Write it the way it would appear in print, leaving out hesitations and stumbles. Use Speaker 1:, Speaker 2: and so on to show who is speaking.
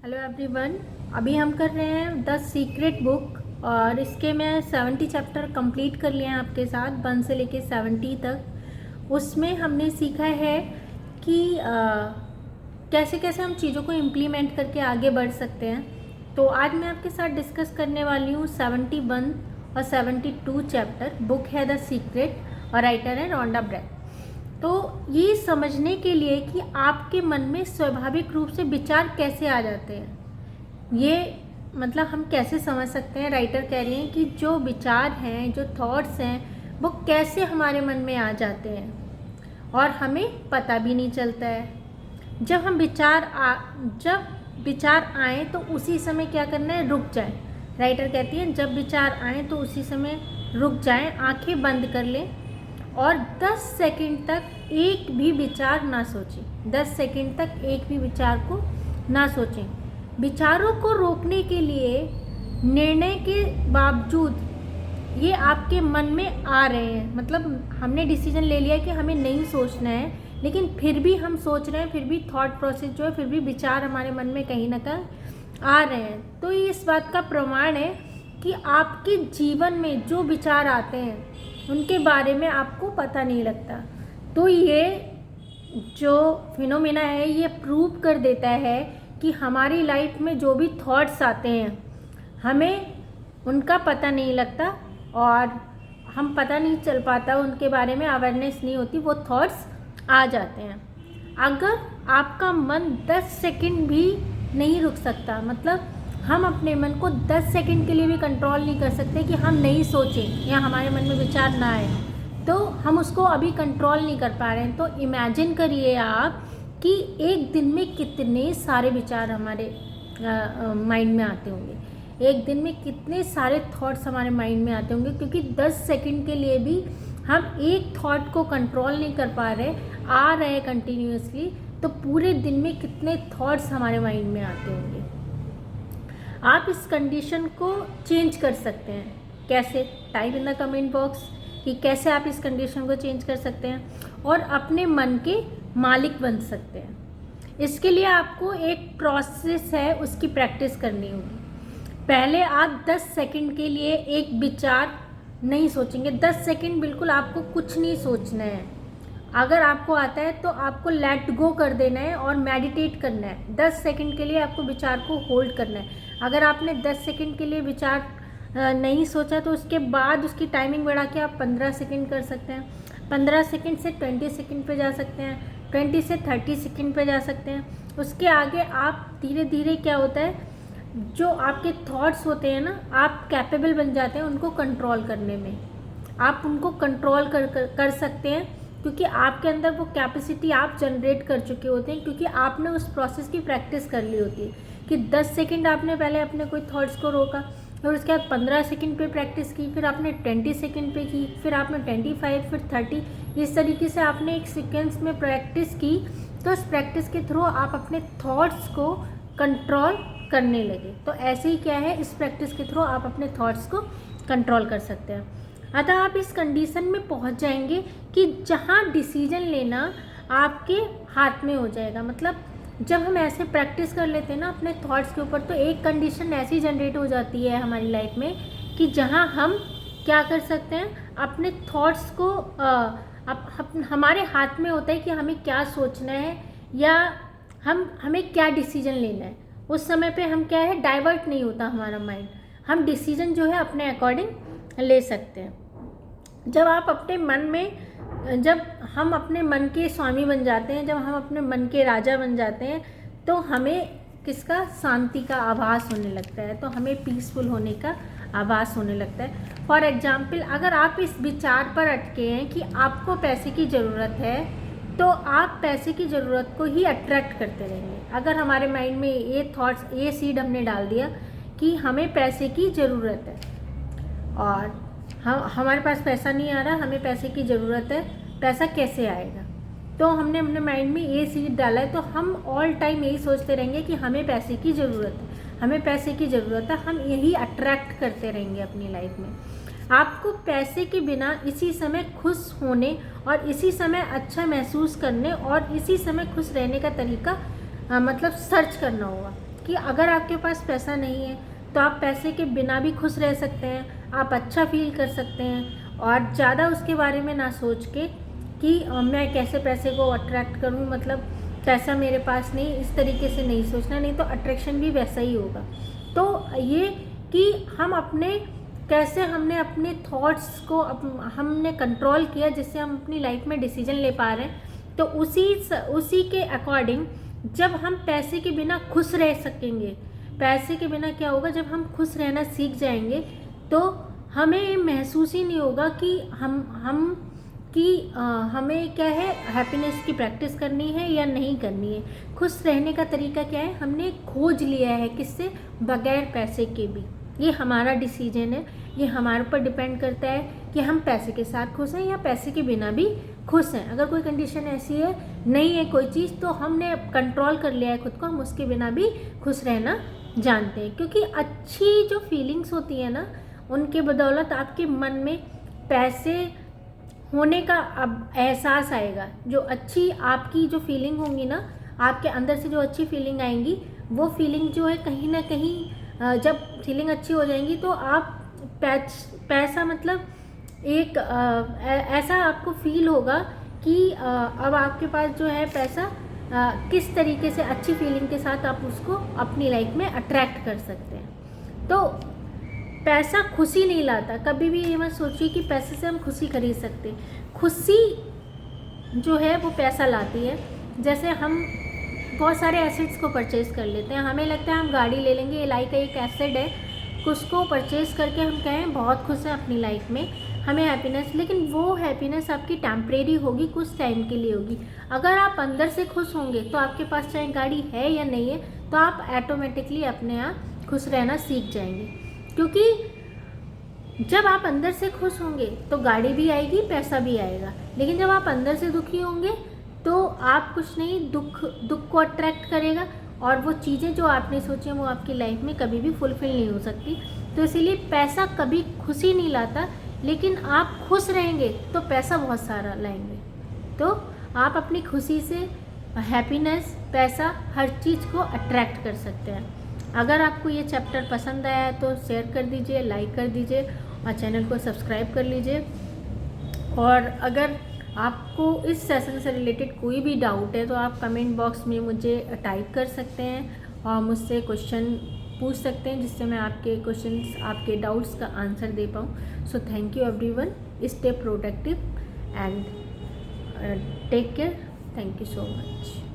Speaker 1: Hello everyone. अभी हम कर रहे हैं द सीक्रेट बुक और इसके मैं 70 चैप्टर कंप्लीट कर लिए हैं आपके साथ 1 से लेके 70 तक। उसमें हमने सीखा है कि कैसे कैसे हम चीज़ों को इम्प्लीमेंट करके आगे बढ़ सकते हैं। तो आज मैं आपके साथ डिस्कस करने वाली हूँ 71 और 72 चैप्टर। बुक है द सीक्रेट और राइटर है रोंडा ब्रैथ। तो ये समझने के लिए कि आपके मन में स्वाभाविक रूप से विचार कैसे आ जाते हैं, ये मतलब हम कैसे समझ सकते हैं। राइटर कह रही हैं कि जो विचार हैं, जो थॉट्स हैं, वो कैसे हमारे मन में आ जाते हैं और हमें पता भी नहीं चलता है। जब विचार आए तो उसी समय क्या करना है, रुक जाए। राइटर कहती हैं जब विचार आए तो उसी समय रुक जाएं, आंखें बंद कर लें और 10 सेकंड तक एक भी विचार ना सोचें। 10 सेकंड तक एक भी विचार को ना सोचें। विचारों को रोकने के लिए निर्णय के बावजूद ये आपके मन में आ रहे हैं, मतलब हमने डिसीजन ले लिया कि हमें नहीं सोचना है, लेकिन फिर भी हम सोच रहे हैं, फिर भी थॉट प्रोसेस जो है, फिर भी विचार हमारे मन में कहीं ना कहीं आ रहे हैं। तो ये इस बात का प्रमाण है कि आपके जीवन में जो विचार आते हैं उनके बारे में आपको पता नहीं लगता। तो ये जो फिनोमेना है ये प्रूव कर देता है कि हमारी लाइफ में जो भी थॉट्स आते हैं हमें उनका पता नहीं लगता और हम पता नहीं चल पाता, उनके बारे में अवेयरनेस नहीं होती, वो थॉट्स आ जाते हैं। अगर आपका मन 10 सेकंड भी नहीं रुक सकता, मतलब हम अपने मन को 10 सेकंड के लिए भी कंट्रोल नहीं कर सकते कि हम नहीं सोचें या हमारे मन में विचार ना आए, तो हम उसको अभी कंट्रोल नहीं कर पा रहे हैं। तो इमेजिन करिए आप कि एक दिन में कितने सारे विचार हमारे माइंड में आते होंगे, एक दिन में कितने सारे थॉट्स हमारे माइंड में आते होंगे, क्योंकि 10 सेकंड के लिए भी हम एक थॉट को कंट्रोल नहीं कर पा रहे, आ रहे कंटिन्यूसली, तो पूरे दिन में कितने थॉट्स हमारे माइंड में आते होंगे। आप इस कंडीशन को चेंज कर सकते हैं। कैसे? Type in the comment box कि कैसे आप इस कंडीशन को चेंज कर सकते हैं और अपने मन के मालिक बन सकते हैं। इसके लिए आपको एक प्रोसेस है, उसकी प्रैक्टिस करनी होगी। पहले आप 10 सेकंड के लिए एक विचार नहीं सोचेंगे। 10 सेकंड बिल्कुल आपको कुछ नहीं सोचना है। अगर आपको आता है तो आपको लेट गो कर देना है और मेडिटेट करना है। 10 सेकंड के लिए आपको विचार को होल्ड करना है। अगर आपने 10 सेकंड के लिए विचार नहीं सोचा तो उसके बाद उसकी टाइमिंग बढ़ा के आप 15 सेकंड कर सकते हैं। 15 सेकंड से 20 सेकंड पे जा सकते हैं, 20 से 30 सेकंड पे जा सकते हैं। उसके आगे आप धीरे धीरे क्या होता है, जो आपके थॉट्स होते हैं ना, आप कैपेबल बन जाते हैं उनको कंट्रोल करने में। आप उनको कंट्रोल कर सकते हैं क्योंकि आपके अंदर वो कैपेसिटी आप जनरेट कर चुके होते हैं, क्योंकि आपने उस प्रोसेस की प्रैक्टिस कर ली होती है कि 10 सेकंड आपने पहले अपने कोई थॉट्स को रोका, फिर उसके बाद 15 सेकंड पे प्रैक्टिस की, फिर आपने 20 सेकंड पे की, फिर आपने 25, फिर 30। इस तरीके से आपने एक सीक्वेंस में प्रैक्टिस की। तो इस प्रैक्टिस के थ्रू आप अपने थॉट्स को कंट्रोल करने लगे। तो ऐसे ही क्या है, इस प्रैक्टिस के थ्रू आप अपने थॉट्स को कंट्रोल कर सकते हैं। अतः आप इस कंडीशन में पहुंच जाएंगे कि जहां डिसीजन लेना आपके हाथ में हो जाएगा। मतलब जब हम ऐसे प्रैक्टिस कर लेते हैं ना अपने थॉट्स के ऊपर, तो एक कंडीशन ऐसी जनरेट हो जाती है हमारी लाइफ में कि जहां हम क्या कर सकते हैं, अपने थॉट्स को हमारे हाथ में होता है कि हमें क्या सोचना है या हमें क्या डिसीजन लेना है। उस समय पे हम क्या है, डाइवर्ट नहीं होता हमारा माइंड, हम डिसीजन जो है अपने अकॉर्डिंग ले सकते हैं। जब हम अपने मन के स्वामी बन जाते हैं, जब हम अपने मन के राजा बन जाते हैं, तो हमें किसका, शांति का आभास होने लगता है, तो हमें पीसफुल होने का आभास होने लगता है। फॉर एग्जाम्पल, अगर आप इस विचार पर अटके हैं कि आपको पैसे की ज़रूरत है, तो आप पैसे की ज़रूरत को ही अट्रैक्ट करते रहेंगे। अगर हमारे माइंड में ये थॉट्स, ये सीड हमने डाल दिया कि हमें पैसे की ज़रूरत है और हमारे पास पैसा नहीं आ रहा, हमें पैसे की ज़रूरत है, पैसा कैसे आएगा, तो हमने अपने माइंड में ये सीड डाला है, तो हम ऑल टाइम यही सोचते रहेंगे कि हमें पैसे की ज़रूरत है, हमें पैसे की ज़रूरत है। हम यही अट्रैक्ट करते रहेंगे अपनी लाइफ में। आपको पैसे के बिना इसी समय खुश होने और इसी समय अच्छा महसूस करने और इसी समय खुश रहने का तरीका मतलब सर्च करना होगा कि अगर आपके पास पैसा नहीं है तो आप पैसे के बिना भी खुश रह सकते हैं, आप अच्छा फील कर सकते हैं, और ज़्यादा उसके बारे में ना सोच के कि मैं कैसे पैसे को अट्रैक्ट करूं, मतलब पैसा मेरे पास नहीं, इस तरीके से नहीं सोचना, नहीं तो अट्रैक्शन भी वैसा ही होगा। तो ये कि हम कैसे हमने अपने थॉट्स को हमने कंट्रोल किया, जिससे हम अपनी लाइफ में डिसीजन ले पा रहे हैं। तो उसी के अकॉर्डिंग जब हम पैसे के बिना खुश रह सकेंगे, पैसे के बिना क्या होगा, जब हम खुश रहना सीख जाएंगे तो हमें महसूस ही नहीं होगा कि हमें क्या है, हैप्पीनेस की प्रैक्टिस करनी है या नहीं करनी है। खुश रहने का तरीका क्या है, हमने खोज लिया है, किससे, बगैर पैसे के भी। ये हमारा डिसीजन है, ये हमारे ऊपर डिपेंड करता है कि हम पैसे के साथ खुश हैं या पैसे के बिना भी खुश हैं। अगर कोई कंडीशन ऐसी है, नहीं है कोई चीज़, तो हमने कंट्रोल कर लिया है खुद को, हम उसके बिना भी खुश रहना जानते हैं। क्योंकि अच्छी जो फीलिंग्स होती है ना, उनके बदौलत आपके मन में पैसे होने का अब एहसास आएगा। जो अच्छी आपकी जो फीलिंग होंगी ना, आपके अंदर से जो अच्छी फीलिंग आएंगी, वो फीलिंग जो है कहीं ना कहीं जब फीलिंग अच्छी हो जाएंगी तो आप पैसा मतलब एक ऐसा आपको फील होगा कि अब आपके पास जो है पैसा किस तरीके से अच्छी फीलिंग के साथ आप उसको अपनी लाइफ में अट्रैक्ट कर सकते हैं। तो पैसा खुशी नहीं लाता, कभी भी ये मत सोचिए कि पैसे से हम खुशी खरीद सकते। खुशी जो है वो पैसा लाती है। जैसे हम बहुत सारे एसेट्स को परचेज़ कर लेते हैं, हमें लगता है हम गाड़ी ले लेंगे, लाइफ का एक एसेट है, उसको परचेज़ करके हम कहें बहुत खुश हैं अपनी लाइफ में, हमें हैप्पीनेस, लेकिन वो हैप्पीनेस आपकी टेम्परेरी होगी, कुछ टाइम के लिए होगी। अगर आप अंदर से खुश होंगे तो आपके पास चाहे गाड़ी है या नहीं है, तो आप ऑटोमेटिकली अपने आप खुश रहना सीख जाएंगे। क्योंकि जब आप अंदर से खुश होंगे तो गाड़ी भी आएगी, पैसा भी आएगा। लेकिन जब आप अंदर से दुखी होंगे तो आप कुछ नहीं, दुख को अट्रैक्ट करेगा, और वो चीज़ें जो आपने सोची वो आपकी लाइफ में कभी भी फुलफिल नहीं हो सकती। तो इसीलिए पैसा कभी खुशी नहीं लाता, लेकिन आप खुश रहेंगे तो पैसा बहुत सारा लाएंगे। तो आप अपनी खुशी से हैप्पीनेस, पैसा, हर चीज़ को अट्रैक्ट कर सकते हैं। अगर आपको ये चैप्टर पसंद आया है तो शेयर कर दीजिए, लाइक कर दीजिए और चैनल को सब्सक्राइब कर लीजिए। और अगर आपको इस सेशन से रिलेटेड कोई भी डाउट है तो आप कमेंट बॉक्स में मुझे टाइप कर सकते हैं और मुझसे क्वेश्चन पूछ सकते हैं, जिससे मैं आपके क्वेश्चंस, आपके डाउट्स का आंसर दे पाऊँ। So thank you everyone, stay productive and take care. Thank you so much.